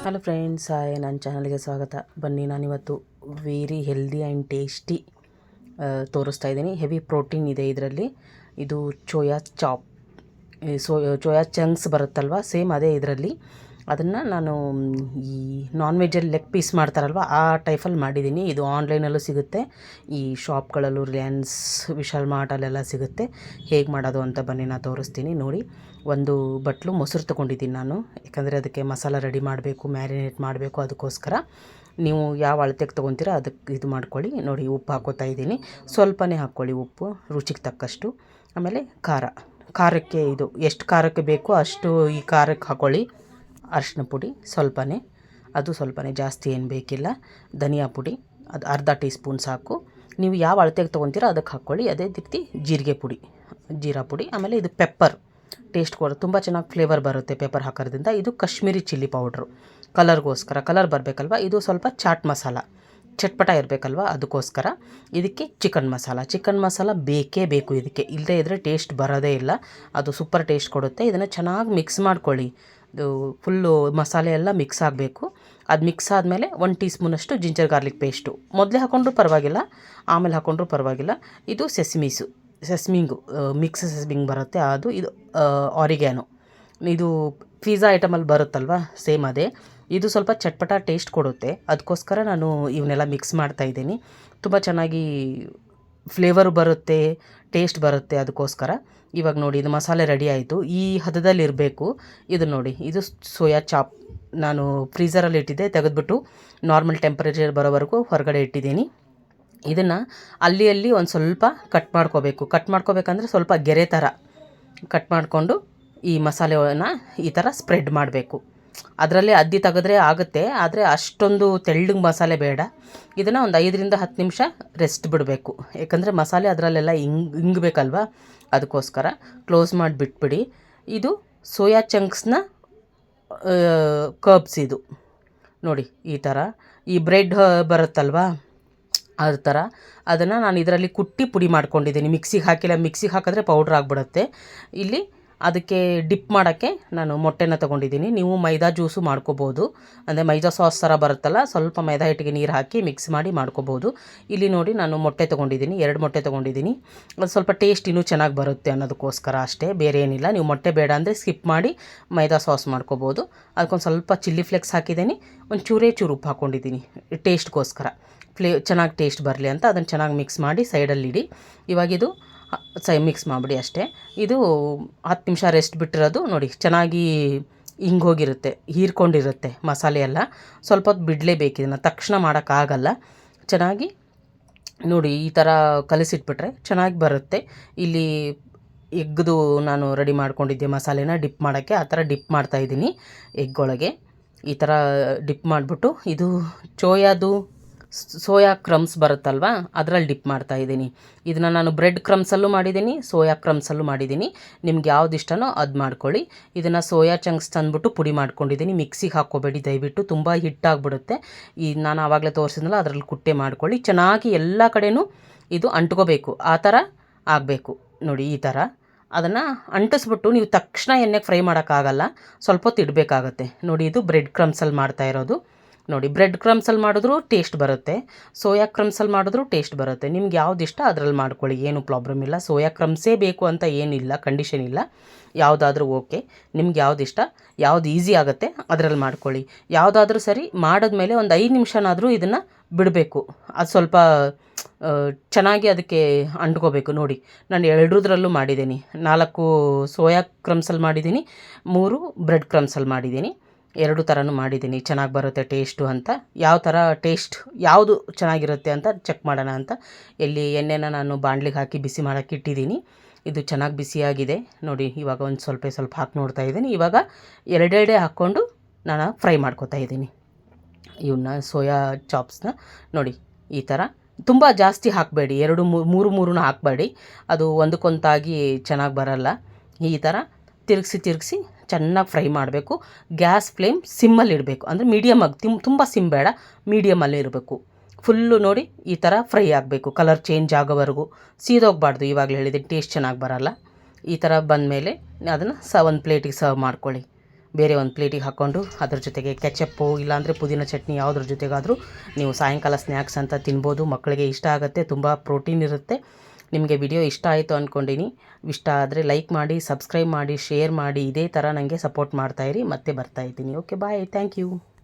Hello friends, hi, ನನ್ನ ಚಾನಲ್ಗೆ ಸ್ವಾಗತ. ಬನ್ನಿ, ನಾನಿವತ್ತು ವೆರಿ ಹೆಲ್ದಿ ಆ್ಯಂಡ್ ಟೇಸ್ಟಿ ತೋರಿಸ್ತಾ ಇದ್ದೀನಿ. ಹೆವಿ ಪ್ರೋಟೀನ್ ಇದೆ ಇದರಲ್ಲಿ. ಇದು ಚೋಯಾ ಚಾಪ್, ಚೋಯಾ ಚಂಕ್ಸ್ ಬರುತ್ತಲ್ವ, ಸೇಮ್ ಅದೇ ಇದರಲ್ಲಿ. ಅದನ್ನು ನಾನು ಈ ನಾನ್ ವೆಜ್ಜಲ್ಲಿ ಲೆಗ್ ಪೀಸ್ ಮಾಡ್ತಾರಲ್ವ, ಆ ಟೈಪಲ್ಲಿ ಮಾಡಿದ್ದೀನಿ. ಇದು ಆನ್ಲೈನಲ್ಲೂ ಸಿಗುತ್ತೆ, ಈ ಶಾಪ್ಗಳಲ್ಲೂ, ರಿಲಯನ್ಸ್, ವಿಶಾಲ್ ಮಾರ್ಟಲ್ಲೆಲ್ಲ ಸಿಗುತ್ತೆ. ಹೇಗೆ ಮಾಡೋದು ಅಂತ ಬನ್ನಿ ನಾನು ತೋರಿಸ್ತೀನಿ. ನೋಡಿ, ಒಂದು ಬಟ್ಲು ಮೊಸರು ತೊಗೊಂಡಿದ್ದೀನಿ ನಾನು, ಯಾಕಂದರೆ ಅದಕ್ಕೆ ಮಸಾಲ ರೆಡಿ ಮಾಡಬೇಕು, ಮ್ಯಾರಿನೇಟ್ ಮಾಡಬೇಕು. ಅದಕ್ಕೋಸ್ಕರ ನೀವು ಯಾವ ಅಳತೆಗೆ ತೊಗೊತೀರೋ ಅದಕ್ಕೆ ಇದು ಮಾಡ್ಕೊಳ್ಳಿ. ನೋಡಿ, ಉಪ್ಪು ಹಾಕೋತಾ ಇದ್ದೀನಿ. ಸ್ವಲ್ಪನೇ ಹಾಕ್ಕೊಳ್ಳಿ ಉಪ್ಪು, ರುಚಿಗೆ ತಕ್ಕಷ್ಟು. ಆಮೇಲೆ ಖಾರಕ್ಕೆ ಇದು ಎಷ್ಟು ಖಾರಕ್ಕೆ ಬೇಕೋ ಅಷ್ಟು ಈ ಖಾರಕ್ಕೆ ಹಾಕ್ಕೊಳ್ಳಿ. ಅರಿಶಿನ ಪುಡಿ ಸ್ವಲ್ಪನೇ, ಅದು ಸ್ವಲ್ಪನೇ, ಜಾಸ್ತಿ ಏನು ಬೇಕಿಲ್ಲ. ಧನಿಯಾ ಪುಡಿ ಅದು ಅರ್ಧ ಟೀ ಸ್ಪೂನ್ ಸಾಕು. ನೀವು ಯಾವ ಅಳತೆಗೆ ತೊಗೊತೀರೋ ಅದಕ್ಕೆ ಹಾಕ್ಕೊಳ್ಳಿ. ಅದೇ ರೀತಿ ಜೀರಾ ಪುಡಿ. ಆಮೇಲೆ ಇದು ಪೆಪ್ಪರ್, ಟೇಸ್ಟ್ ತುಂಬ ಚೆನ್ನಾಗಿ ಫ್ಲೇವರ್ ಬರುತ್ತೆ ಪೆಪ್ಪರ್ ಹಾಕೋದ್ರಿಂದ. ಇದು ಕಾಶ್ಮೀರಿ ಚಿಲ್ಲಿ ಪೌಡ್ರು, ಕಲರ್ಗೋಸ್ಕರ, ಕಲರ್ ಬರಬೇಕಲ್ವ. ಇದು ಸ್ವಲ್ಪ ಚಾಟ್ ಮಸಾಲ, ಚಟ್ಪಟ ಇರಬೇಕಲ್ವ, ಅದಕ್ಕೋಸ್ಕರ. ಇದಕ್ಕೆ ಚಿಕನ್ ಮಸಾಲ ಬೇಕೇ ಬೇಕು ಇದಕ್ಕೆ, ಇಲ್ಲದೇ ಇದ್ದರೆ ಟೇಸ್ಟ್ ಬರೋದೇ ಇಲ್ಲ. ಅದು ಸೂಪರ್ ಟೇಸ್ಟ್ ಕೊಡುತ್ತೆ. ಇದನ್ನು ಚೆನ್ನಾಗಿ ಮಿಕ್ಸ್ ಮಾಡ್ಕೊಳ್ಳಿ. ಇದು ಫುಲ್ಲು ಮಸಾಲೆ ಎಲ್ಲ ಮಿಕ್ಸ್ ಆಗಬೇಕು. ಅದು ಮಿಕ್ಸ್ ಆದಮೇಲೆ 1 ಟೀ ಸ್ಪೂನಷ್ಟು ಜಿಂಜರ್ ಗಾರ್ಲಿಕ್ ಪೇಸ್ಟು, ಮೊದಲೇ ಹಾಕ್ಕೊಂಡ್ರೂ ಪರವಾಗಿಲ್ಲ, ಆಮೇಲೆ ಹಾಕ್ಕೊಂಡ್ರೂ ಪರವಾಗಿಲ್ಲ. ಇದು ಮಿಕ್ಸ್ ಸೆಸ್ಮಿಂಗ್ ಬರುತ್ತೆ, ಅದು. ಇದು ಆರಿಗ್ಯಾನೋ, ಇದು ಪಿಜ್ಜಾ ಐಟಮಲ್ಲಿ ಬರುತ್ತಲ್ವ, ಸೇಮ್ ಅದೇ. ಇದು ಸ್ವಲ್ಪ ಚಟ್ಪಟ ಟೇಸ್ಟ್ ಕೊಡುತ್ತೆ, ಅದಕ್ಕೋಸ್ಕರ ನಾನು ಇವನ್ನೆಲ್ಲ ಮಿಕ್ಸ್ ಮಾಡ್ತಾಯಿದ್ದೀನಿ. ತುಂಬ ಚೆನ್ನಾಗಿ ಫ್ಲೇವರು ಬರುತ್ತೆ, ಟೇಸ್ಟ್ ಬರುತ್ತೆ, ಅದಕ್ಕೋಸ್ಕರ. ಇವಾಗ ನೋಡಿ, ಇದು ಮಸಾಲೆ ರೆಡಿ ಆಯಿತು. ಈ ಹದದಲ್ಲಿ ಇರಬೇಕು ಇದು. ನೋಡಿ, ಇದು ಸೋಯಾ ಚಾಪ್ ನಾನು ಫ್ರೀಝರಲ್ಲಿ ಇಟ್ಟಿದ್ದೆ, ತೆಗೆದುಬಿಟ್ಟು ನಾರ್ಮಲ್ ಟೆಂಪ್ರೇಚರ್ ಬರೋವರೆಗೂ ಹೊರಗಡೆ ಇಟ್ಟಿದ್ದೀನಿ. ಇದನ್ನು ಅಲ್ಲಿ ಒಂದು ಸ್ವಲ್ಪ ಕಟ್ ಮಾಡ್ಕೋಬೇಕಂದ್ರೆ ಸ್ವಲ್ಪ ಗೆರೆ ಥರ ಕಟ್ ಮಾಡಿಕೊಂಡು ಈ ಮಸಾಲೆಯನ್ನು ಈ ಥರ ಸ್ಪ್ರೆಡ್ ಮಾಡಬೇಕು. ಅದರಲ್ಲೇ ಅದ್ದಿ ತೆಗೆದ್ರೆ ಆಗುತ್ತೆ, ಆದರೆ ಅಷ್ಟೊಂದು ತೆಳ್ಳಗೆ ಮಸಾಲೆ ಬೇಡ. ಇದನ್ನು ಒಂದು 5ರಿಂದ 10 ನಿಮಿಷ ರೆಸ್ಟ್ ಬಿಡಬೇಕು, ಯಾಕಂದರೆ ಮಸಾಲೆ ಅದರಲ್ಲೆಲ್ಲ ಇಂಗಬೇಕಲ್ವ, ಅದಕ್ಕೋಸ್ಕರ. ಕ್ಲೋಸ್ ಮಾಡಿ ಬಿಟ್ಬಿಡಿ. ಇದು ಸೋಯಾ ಚಂಕ್ಸ್ನ ಕರ್ಬ್ಸ್. ಇದು ನೋಡಿ, ಈ ಥರ ಈ ಬ್ರೆಡ್ ಬರುತ್ತಲ್ವ, ಅದ್ರ ಥರ. ಅದನ್ನು ನಾನು ಇದರಲ್ಲಿ ಕುಟ್ಟಿ ಪುಡಿ ಮಾಡ್ಕೊಂಡಿದ್ದೀನಿ, ಮಿಕ್ಸಿಗೆ ಹಾಕಿಲ್ಲ. ಮಿಕ್ಸಿಗೆ ಹಾಕಿದ್ರೆ ಪೌಡ್ರ್ ಆಗಿಬಿಡುತ್ತೆ. ಇಲ್ಲಿ ಅದಕ್ಕೆ ಡಿಪ್ ಮಾಡೋಕ್ಕೆ ನಾನು ಮೊಟ್ಟೆನ ತೊಗೊಂಡಿದ್ದೀನಿ. ನೀವು ಮೈದಾ ಜ್ಯೂಸು ಮಾಡ್ಕೋಬೋದು, ಅಂದರೆ ಮೈದಾ ಸಾಸ್ ಥರ ಬರುತ್ತಲ್ಲ, ಸ್ವಲ್ಪ ಮೈದಾ ಹಿಟ್ಟಿಗೆ ನೀರು ಹಾಕಿ ಮಿಕ್ಸ್ ಮಾಡಿ ಮಾಡ್ಕೋಬೋದು. ಇಲ್ಲಿ ನೋಡಿ, ನಾನು ಮೊಟ್ಟೆ ತೊಗೊಂಡಿದ್ದೀನಿ, 2 ಮೊಟ್ಟೆ ತೊಗೊಂಡಿದ್ದೀನಿ. ಅದು ಸ್ವಲ್ಪ ಟೇಸ್ಟ್ ಇನ್ನೂ ಚೆನ್ನಾಗಿ ಬರುತ್ತೆ ಅನ್ನೋದಕ್ಕೋಸ್ಕರ ಅಷ್ಟೇ, ಬೇರೆ ಏನಿಲ್ಲ. ನೀವು ಮೊಟ್ಟೆ ಬೇಡ ಅಂದರೆ ಸ್ಕಿಪ್ ಮಾಡಿ ಮೈದಾ ಸಾಸ್ ಮಾಡ್ಕೋಬೋದು. ಅದಕ್ಕೊಂದು ಸ್ವಲ್ಪ ಚಿಲ್ಲಿ ಫ್ಲೇಕ್ಸ್ ಹಾಕಿದ್ದೀನಿ, ಒಂದು ಚೂರು ಉಪ್ಪು ಹಾಕ್ಕೊಂಡಿದ್ದೀನಿ ಟೇಸ್ಟ್ಗೋಸ್ಕರ, ಚೆನ್ನಾಗಿ ಟೇಸ್ಟ್ ಬರಲಿ ಅಂತ. ಅದನ್ನು ಚೆನ್ನಾಗಿ ಮಿಕ್ಸ್ ಮಾಡಿ ಸೈಡಲ್ಲಿಡಿ. ಇವಾಗಿದು ಮಿಕ್ಸ್ ಮಾಡಿಬಿಡಿ ಅಷ್ಟೇ. ಇದು 10 ನಿಮಿಷ ರೆಸ್ಟ್ ಬಿಟ್ಟಿರೋದು. ನೋಡಿ, ಚೆನ್ನಾಗಿ ಹೋಗಿರುತ್ತೆ, ಹೀರ್ಕೊಂಡಿರುತ್ತೆ ಮಸಾಲೆ ಎಲ್ಲ. ಸ್ವಲ್ಪ ಹೊತ್ತು ಬಿಡಲೇಬೇಕು ಇದನ್ನು, ತಕ್ಷಣ ಮಾಡೋಕ್ಕಾಗಲ್ಲ. ಚೆನ್ನಾಗಿ ನೋಡಿ, ಈ ಥರ ಕಲಿಸಿಟ್ಬಿಟ್ರೆ ಚೆನ್ನಾಗಿ ಬರುತ್ತೆ. ಇಲ್ಲಿ ಎಗ್ದು ನಾನು ರೆಡಿ ಮಾಡ್ಕೊಂಡಿದ್ದೆ ಮಸಾಲೆನ ಡಿಪ್ ಮಾಡೋಕ್ಕೆ, ಆ ಥರ ಡಿಪ್ ಮಾಡ್ತಾಯಿದ್ದೀನಿ ಎಗ್ಗೊಳಗೆ. ಈ ಥರ ಡಿಪ್ ಮಾಡಿಬಿಟ್ಟು, ಇದು ಸೋಯಾ ಕ್ರಮ್ಸ್ ಬರುತ್ತಲ್ವ, ಅದರಲ್ಲಿ ಡಿಪ್ ಮಾಡ್ತಾಯಿದ್ದೀನಿ. ಇದನ್ನು ನಾನು ಬ್ರೆಡ್ ಕ್ರಮ್ಸಲ್ಲೂ ಮಾಡಿದ್ದೀನಿ, ಸೋಯಾ ಕ್ರಮ್ಸಲ್ಲೂ ಮಾಡಿದ್ದೀನಿ. ನಿಮ್ಗೆ ಯಾವ್ದು ಇಷ್ಟನೋ ಅದು ಮಾಡ್ಕೊಳ್ಳಿ. ಇದನ್ನು ಸೋಯಾ ಚಂಕ್ಸ್ ತಂದುಬಿಟ್ಟು ಪುಡಿ ಮಾಡ್ಕೊಂಡಿದ್ದೀನಿ. ಮಿಕ್ಸಿಗೆ ಹಾಕ್ಕೋಬೇಡಿ ದಯವಿಟ್ಟು, ತುಂಬ ಹಿಟ್ಟಾಗ್ಬಿಡುತ್ತೆ. ನಾನು ಆವಾಗಲೇ ತೋರಿಸಿದ್ನಲ್ಲ, ಅದರಲ್ಲಿ ಕುಟ್ಟೆ ಮಾಡ್ಕೊಳ್ಳಿ. ಚೆನ್ನಾಗಿ ಎಲ್ಲ ಕಡೆಯೂ ಇದು ಅಂಟ್ಕೋಬೇಕು, ಆ ಥರ ಆಗಬೇಕು. ನೋಡಿ, ಈ ಥರ ಅದನ್ನು ಅಂಟಿಸ್ಬಿಟ್ಟು ನೀವು ತಕ್ಷಣ ಎಣ್ಣೆಗೆ ಫ್ರೈ ಮಾಡೋಕ್ಕಾಗಲ್ಲ, ಸ್ವಲ್ಪ ಹೊತ್ತು ಇಡಬೇಕಾಗತ್ತೆ. ನೋಡಿ, ಇದು ಬ್ರೆಡ್ ಕ್ರಮ್ಸಲ್ಲಿ ಮಾಡ್ತಾಯಿರೋದು. ನೋಡಿ, ಬ್ರೆಡ್ ಕ್ರಮ್ಸಲ್ಲಿ ಮಾಡಿದ್ರೂ ಟೇಸ್ಟ್ ಬರುತ್ತೆ, ಸೋಯಾ ಕ್ರಮ್ಸಲ್ಲಿ ಮಾಡಿದ್ರೂ ಟೇಸ್ಟ್ ಬರುತ್ತೆ. ನಿಮ್ಗೆ ಯಾವ್ದು ಇಷ್ಟ ಅದರಲ್ಲಿ ಮಾಡ್ಕೊಳ್ಳಿ, ಏನು ಪ್ರಾಬ್ಲಮ್ ಇಲ್ಲ. ಸೋಯಾ ಕ್ರಮ್ಸೇ ಬೇಕು ಅಂತ ಏನಿಲ್ಲ, ಕಂಡೀಷನ್ ಇಲ್ಲ. ಯಾವುದಾದ್ರೂ ಓಕೆ, ನಿಮ್ಗೆ ಯಾವ್ದು ಇಷ್ಟ, ಯಾವ್ದು ಈಸಿ ಆಗುತ್ತೆ ಅದರಲ್ಲಿ ಮಾಡ್ಕೊಳ್ಳಿ. ಯಾವುದಾದ್ರೂ ಸರಿ. ಮಾಡಿದ್ಮೇಲೆ ಒಂದು 5 ನಿಮಿಷನಾದರೂ ಇದನ್ನು ಬಿಡಬೇಕು, ಅದು ಸ್ವಲ್ಪ ಚೆನ್ನಾಗಿ ಅದಕ್ಕೆ ಅಂಟ್ಕೋಬೇಕು. ನೋಡಿ, ನಾನು 2ರಲ್ಲೂ ಮಾಡಿದ್ದೀನಿ. 4 ಸೋಯಾ ಕ್ರಮ್ಸಲ್ಲಿ ಮಾಡಿದ್ದೀನಿ, 3 ಬ್ರೆಡ್ ಕ್ರಮ್ಸಲ್ಲಿ ಮಾಡಿದ್ದೀನಿ. 2 ಥರನೂ ಮಾಡಿದ್ದೀನಿ. ಚೆನ್ನಾಗಿ ಬರುತ್ತೆ ಟೇಸ್ಟು ಅಂತ. ಯಾವ ಥರ ಟೇಸ್ಟ್ ಯಾವುದು ಚೆನ್ನಾಗಿರುತ್ತೆ ಅಂತ ಚೆಕ್ ಮಾಡೋಣ ಅಂತ ಎಣ್ಣೆನ ನಾನು ಬಾಣಲಿಗೆ ಹಾಕಿ ಬಿಸಿ ಮಾಡೋಕ್ಕೆ ಇಟ್ಟಿದ್ದೀನಿ. ಇದು ಚೆನ್ನಾಗಿ ಬಿಸಿಯಾಗಿದೆ. ನೋಡಿ, ಇವಾಗ ಒಂದು ಸ್ವಲ್ಪ ಹಾಕಿ ನೋಡ್ತಾ ಇದ್ದೀನಿ. ಇವಾಗ 2 ಹಾಕ್ಕೊಂಡು ನಾನು ಫ್ರೈ ಮಾಡ್ಕೊತಾ ಇದ್ದೀನಿ ಇವನ್ನ, ಸೋಯಾ ಚಾಪ್ಸ್ನ. ನೋಡಿ, ಈ ಥರ ತುಂಬ ಜಾಸ್ತಿ ಹಾಕಬೇಡಿ, 2 3 ಹಾಕಬೇಡಿ, ಅದು ಒಂದಕ್ಕೊಂದಾಗಿ ಚೆನ್ನಾಗಿ ಬರಲ್ಲ. ಈ ಥರ ತಿರುಗಿಸಿ ಚೆನ್ನಾಗಿ ಫ್ರೈ ಮಾಡಬೇಕು. ಗ್ಯಾಸ್ ಫ್ಲೇಮ್ ಸಿಮ್ಮಲ್ಲಿ ಇಡಬೇಕು, ಅಂದರೆ ಮೀಡಿಯಮಾಗಿ, ತುಂಬ ಸಿಮ್ ಬೇಡ, ಮೀಡಿಯಮಲ್ಲಿ ಇರಬೇಕು. ಫುಲ್ಲು ನೋಡಿ, ಈ ಥರ ಫ್ರೈ ಆಗಬೇಕು, ಕಲರ್ ಚೇಂಜ್ ಆಗೋವರೆಗೂ. ಸೀದೋಗಬಾರ್ದು, ಇವಾಗಲೇ ಹೇಳಿದ್ದೀನಿ, ಟೇಸ್ಟ್ ಚೆನ್ನಾಗಿ ಬರಲ್ಲ. ಈ ಥರ ಬಂದಮೇಲೆ ಅದನ್ನು ಒಂದು ಪ್ಲೇಟಿಗೆ ಸರ್ವ್ ಮಾಡ್ಕೊಳ್ಳಿ. ಬೇರೆ ಒಂದು ಪ್ಲೇಟಿಗೆ ಹಾಕ್ಕೊಂಡು ಅದ್ರ ಜೊತೆಗೆ ಕೆಚಪ್ಪು ಇಲ್ಲಾಂದರೆ ಪುದೀನ ಚಟ್ನಿ ಯಾವುದ್ರ ಜೊತೆಗಾದರೂ ನೀವು ಸಾಯಂಕಾಲ ಸ್ನ್ಯಾಕ್ಸ್ ಅಂತ ತಿನ್ಬೋದು. ಮಕ್ಕಳಿಗೆ ಇಷ್ಟ ಆಗುತ್ತೆ, ತುಂಬ ಪ್ರೋಟೀನ್ ಇರುತ್ತೆ. ನಿಮಗೆ ವಿಡಿಯೋ ಇಷ್ಟ ಆಯಿತು ಅಂದ್ಕೊಂಡಿನಿ. ಇಷ್ಟ ಆದರೆ ಲೈಕ್ ಮಾಡಿ, ಸಬ್ಸ್ಕ್ರೈಬ್ ಮಾಡಿ, ಶೇರ್ ಮಾಡಿ. ಇದೇ ಥರ ನನಗೆ ಸಪೋರ್ಟ್ ಮಾಡ್ತಾಯಿರಿ. ಮತ್ತೆ ಬರ್ತಾಯಿದ್ದೀನಿ. Okay, bye, thank you.